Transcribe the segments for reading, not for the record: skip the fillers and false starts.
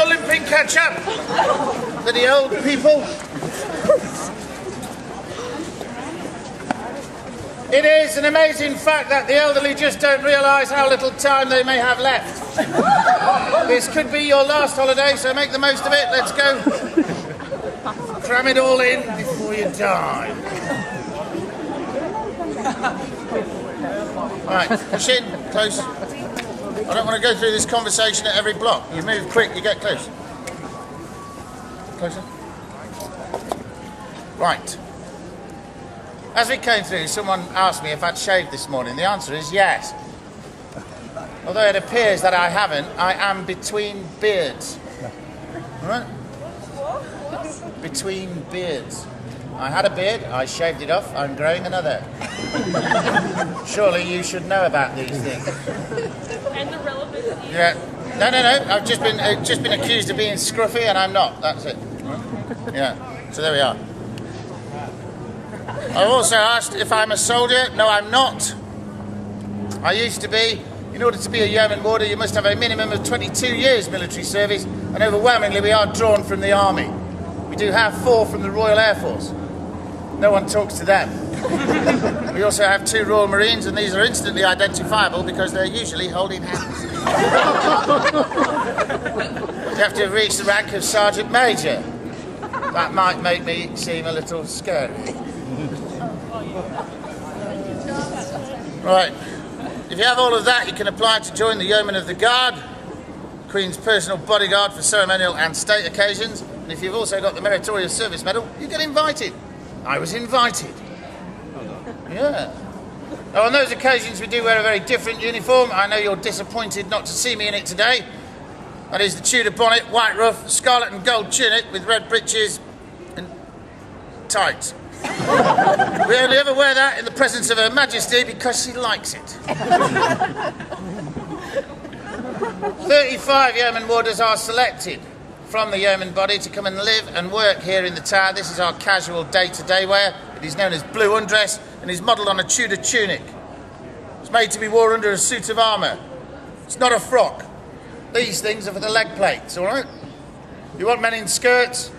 more limping catch-up for the old people. It is an amazing fact that the elderly just don't realise how little time they may have left. This could be your last holiday, so make the most of it. Let's go. Cram it all in before you die. Right, push in, close. I don't want to go through this conversation at every block. You move quick, you get close. Closer. Right. As we came through, someone asked me if I'd shaved this morning. The answer is yes. Although it appears that I haven't, I am between beards. Right? Between beards. I had a beard, I shaved it off, I'm growing another. Surely you should know about these things. And the relevancy. Yeah. No. I've just been accused of being scruffy, and I'm not. That's it. Yeah. So there we are. I've also asked if I'm a soldier. No, I'm not. I used to be. In order to be a Yeoman warder, you must have a minimum of 22 years military service, and overwhelmingly we are drawn from the army. We do have 4 from the Royal Air Force. No one talks to them. We also have 2 Royal Marines, and these are instantly identifiable because they're usually holding hands. You have to have reached the rank of Sergeant Major. That might make me seem a little scary. Right. If you have all of that, you can apply to join the Yeoman of the Guard, Queen's personal bodyguard for ceremonial and state occasions. And if you've also got the Meritorious Service Medal, you get invited. I was invited. Yeah. Now, on those occasions, we do wear a very different uniform. I know you're disappointed not to see me in it today. That is the Tudor bonnet, white ruff, scarlet and gold tunic with red breeches and tights. We only ever wear that in the presence of Her Majesty because she likes it. 35 Yeoman warders are selected from the Yeoman body to come and live and work here in the tower. This is our casual day-to-day wear. It is known as blue undress and is modelled on a Tudor tunic. It's made to be worn under a suit of armour. It's not a frock. These things are for the leg plates, all right? You want men in skirts?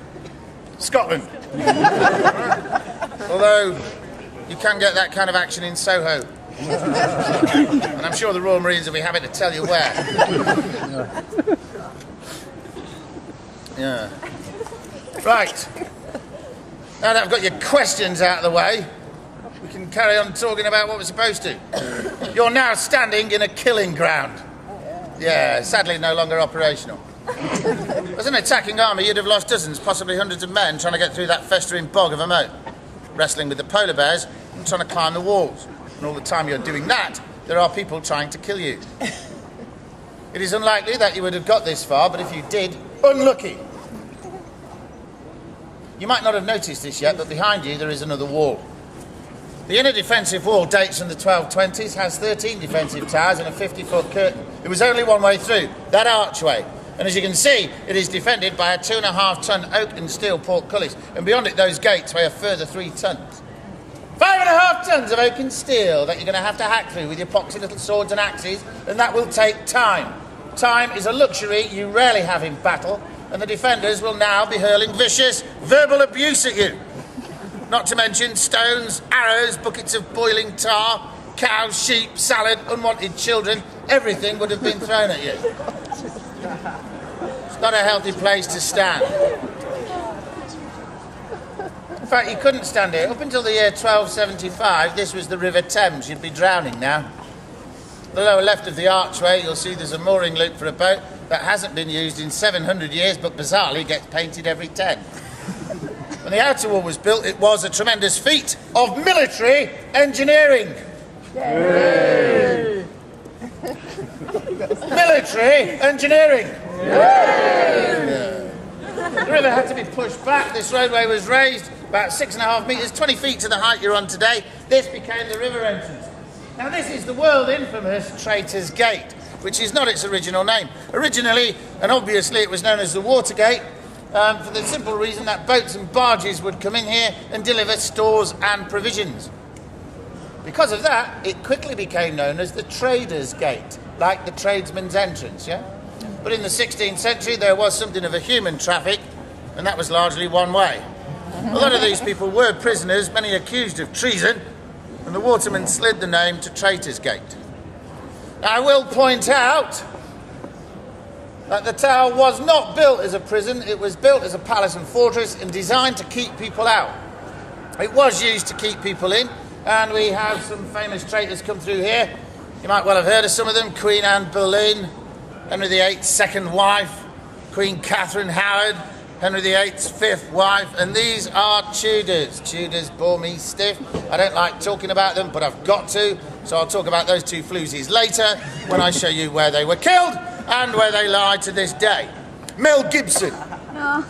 Scotland. Although you can get that kind of action in Soho. And I'm sure the Royal Marines will be happy to tell you where. Yeah. Right. Now that I've got your questions out of the way, we can carry on talking about what we're supposed to. You're now standing in a killing ground. Yeah, sadly no longer operational. As an attacking army, you'd have lost dozens, possibly hundreds of men trying to get through that festering bog of a moat, wrestling with the polar bears and trying to climb the walls. And all the time you're doing that, there are people trying to kill you. It is unlikely that you would have got this far, but if you did, unlucky. You might not have noticed this yet, but behind you there is another wall. The inner defensive wall dates from the 1220s, has 13 defensive towers and a 50-foot curtain. It was only one way through, that archway. And as you can see, it is defended by a 2.5-ton oak and steel portcullis. And beyond it, those gates weigh a further 3 tons. 5.5 tons of oak and steel that you're going to have to hack through with your poxy little swords and axes, and that will take time. Time is a luxury you rarely have in battle, and the defenders will now be hurling vicious verbal abuse at you. Not to mention stones, arrows, buckets of boiling tar, cows, sheep, salad, unwanted children. Everything would have been thrown at you. It's not a healthy place to stand. In fact, you couldn't stand here. Up until the year 1275, this was the River Thames. You'd be drowning now. The lower left of the archway, you'll see there's a mooring loop for a boat that hasn't been used in 700 years, but bizarrely gets painted every 10. When the outer wall was built, it was a tremendous feat of military engineering. Yay! Military engineering. Yay! The river had to be pushed back. This roadway was raised about 6.5 metres, 20 feet to the height you're on today. This became the river entrance. Now this is the world infamous Traitor's Gate, which is not its original name. Originally, and obviously, it was known as the Watergate, for the simple reason that boats and barges would come in here and deliver stores and provisions. Because of that, it quickly became known as the Trader's Gate, like the tradesman's entrance, yeah? But in the 16th century, there was something of a human traffic, and that was largely one way. A lot of these people were prisoners, many accused of treason, and the watermen slid the name to Traitors' Gate. Now, I will point out that the tower was not built as a prison, it was built as a palace and fortress and designed to keep people out. It was used to keep people in, and we have some famous traitors come through here. You might well have heard of some of them: Queen Anne Boleyn, Henry VIII's second wife, Queen Catherine Howard, Henry VIII's fifth wife, and these are Tudors. Tudors bore me stiff. I don't like talking about them, but I've got to, so I'll talk about those two floozies later when I show you where they were killed and where they lie to this day. Mel Gibson. Mel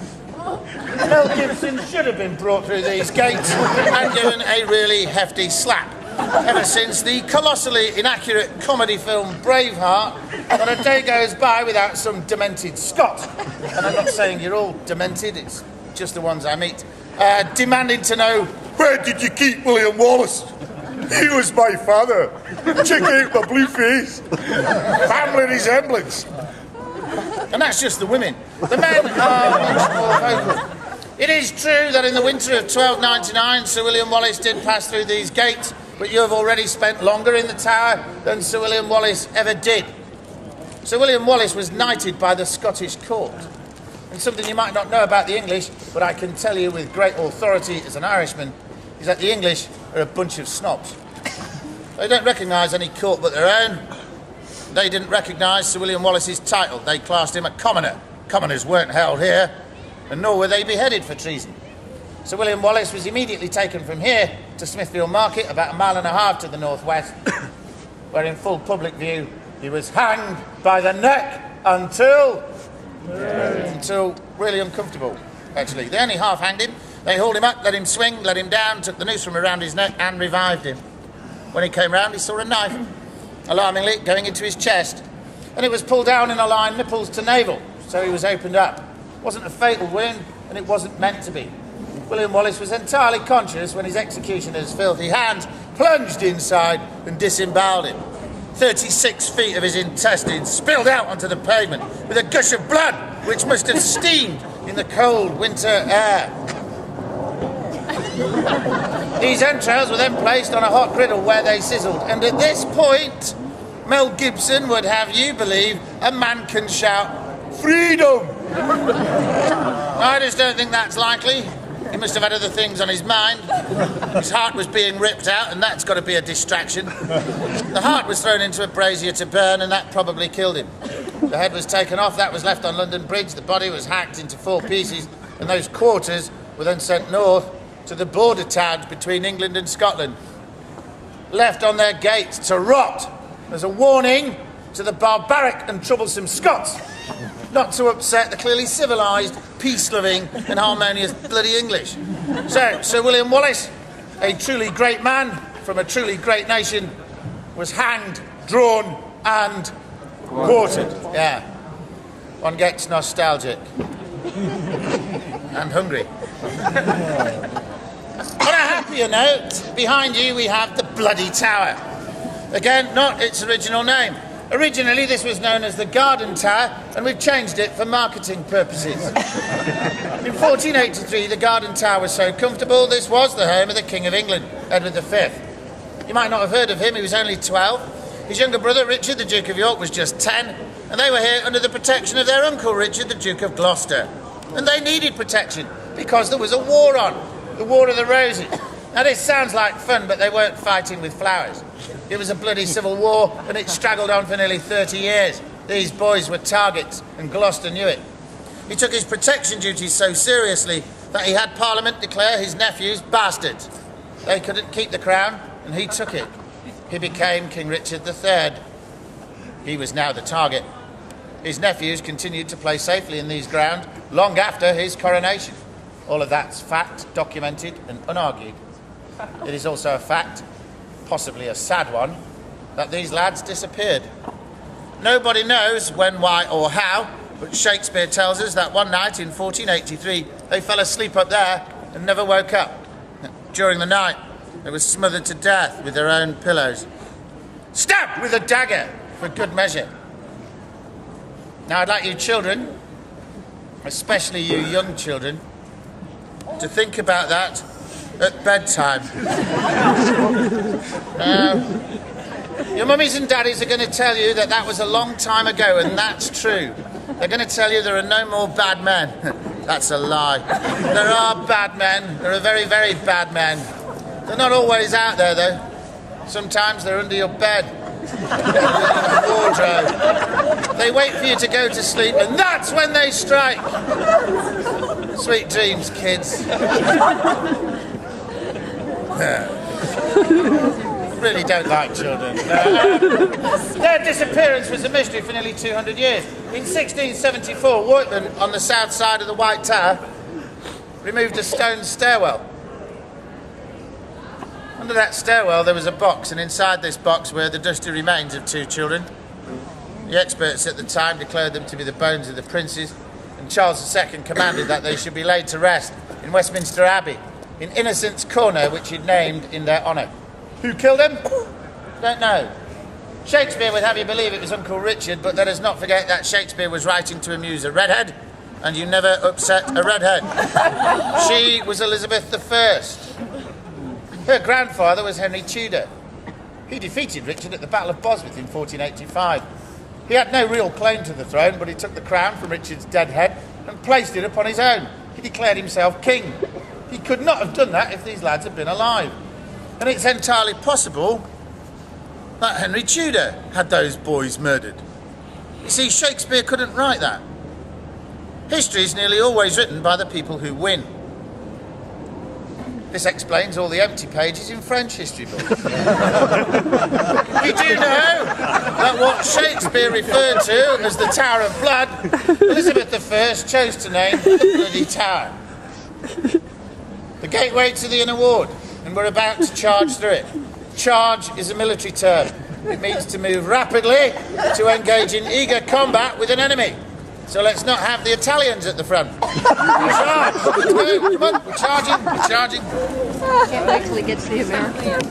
Gibson should have been brought through these gates and given a really hefty slap. Ever since the colossally inaccurate comedy film Braveheart, not a day goes by without some demented Scot, and I'm not saying you're all demented, it's just the ones I meet, demanding to know, where did you keep William Wallace? He was my father. Check out my blue face. Family resemblance. And that's just the women. The men are much more vocal. It is true that in the winter of 1299, Sir William Wallace did pass through these gates, but you have already spent longer in the tower than Sir William Wallace ever did. Sir William Wallace was knighted by the Scottish court. And something you might not know about the English, but I can tell you with great authority as an Irishman, is that the English are a bunch of snobs. They don't recognise any court but their own. They didn't recognise Sir William Wallace's title. They classed him a commoner. Commoners weren't held here, and nor were they beheaded for treason. Sir William Wallace was immediately taken from here to Smithfield Market, about a mile and a half to the northwest, where in full public view he was hanged by the neck until really uncomfortable, actually. They only half hanged him. They hauled him up, let him swing, let him down, took the noose from around his neck and revived him. When he came round, he saw a knife, alarmingly, going into his chest. And it was pulled down in a line, nipples to navel, so he was opened up. It wasn't a fatal wound, and it wasn't meant to be. William Wallace was entirely conscious when his executioner's filthy hands plunged inside and disemboweled him. 36 feet of his intestines spilled out onto the pavement with a gush of blood which must have steamed in the cold winter air. These entrails were then placed on a hot griddle where they sizzled, and at this point Mel Gibson would have you believe a man can shout, "Freedom!" I just don't think that's likely. He must have had other things on his mind. His heart was being ripped out, and that's got to be a distraction. The heart was thrown into a brazier to burn, and that probably killed him. The head was taken off, that was left on London Bridge, the body was hacked into 4 pieces, and those quarters were then sent north to the border towns between England and Scotland, left on their gates to rot as a warning to the barbaric and troublesome Scots not to upset the clearly civilised, peace-loving and harmonious bloody English. So, Sir William Wallace, a truly great man from a truly great nation, was hanged, drawn and quartered. Yeah. One gets nostalgic. And hungry. On a happier note, behind you we have the Bloody Tower. Again, not its original name. Originally, this was known as the Garden Tower, and we've changed it for marketing purposes. In 1483, the Garden Tower was so comfortable, this was the home of the King of England, Edward V. You might not have heard of him, he was only 12. His younger brother, Richard, the Duke of York, was just 10, and they were here under the protection of their uncle, Richard, the Duke of Gloucester. And they needed protection, because there was a war on, the War of the Roses. Now, this sounds like fun, but they weren't fighting with flowers. It was a bloody civil war, and it straggled on for nearly 30 years. These boys were targets, and Gloucester knew it. He took his protection duties so seriously that he had Parliament declare his nephews bastards. They couldn't keep the crown, and he took it. He became King Richard III. He was now the target. His nephews continued to play safely in these grounds long after his coronation. All of that's fact, documented, and unargued. It is also a fact, possibly a sad one, that these lads disappeared. Nobody knows when, why or how, but Shakespeare tells us that one night in 1483 they fell asleep up there and never woke up. During the night they were smothered to death with their own pillows. Stabbed with a dagger, for good measure. Now I'd like you children, especially you young children, to think about that at bedtime. Your mummies and daddies are going to tell you that that was a long time ago, and that's true. They're going to tell you there are no more bad men. That's a lie. There are bad men. There are very, very bad men. They're not always out there, though. Sometimes they're under your bed, under your wardrobe. They wait for you to go to sleep, and that's when they strike. Sweet dreams, kids. Really don't like children. Their disappearance was a mystery for nearly 200 years. In 1674, workmen on the south side of the White Tower removed a stone stairwell. Under that stairwell there was a box, and inside this box were the dusty remains of 2 children. The experts at the time declared them to be the bones of the princes, and Charles II commanded that they should be laid to rest in Westminster Abbey, in Innocents' Corner, which he'd named in their honour. Who killed him? Don't know. Shakespeare would have you believe it was Uncle Richard, but let us not forget that Shakespeare was writing to amuse a redhead, and you never upset a redhead. She was Elizabeth I. Her grandfather was Henry Tudor. He defeated Richard at the Battle of Bosworth in 1485. He had no real claim to the throne, but he took the crown from Richard's dead head and placed it upon his own. He declared himself king. He could not have done that if these lads had been alive. And it's entirely possible that Henry Tudor had those boys murdered. You see, Shakespeare couldn't write that. History is nearly always written by the people who win. This explains all the empty pages in French history books. We do know that what Shakespeare referred to as the Tower of Blood, Elizabeth I chose to name the Bloody Tower. The gateway to the inner ward, and we're about to charge through it. Charge is a military term. It means to move rapidly, to engage in eager combat with an enemy. So let's not have the Italians at the front. Charge! Let's go, come on, we're charging. Can't wait till he gets the American.